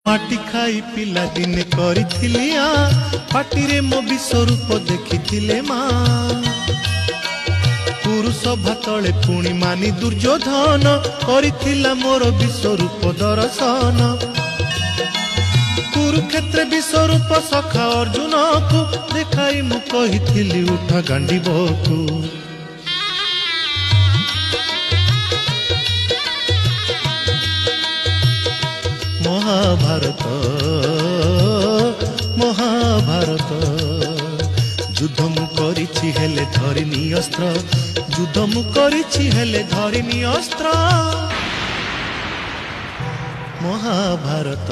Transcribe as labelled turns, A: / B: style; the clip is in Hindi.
A: माटी खाई पिला दिने करिथिली पाटी रे मो विश्वरूप देखिथिले माँ पुरुष भातले पुणी मानी दुर्योधन करिथिला मोर विश्वरूप दर्शन कुरुक्षेत्र विश्वरूप सखा अर्जुन को देखाई मु कहिथिली उठा गांडीबकु महाभारत महाभारत युद्ध मु करिछि हेले धरिनी अस्त्र युद्ध मु करिछि हेले धरिनी अस्त्र महाभारत।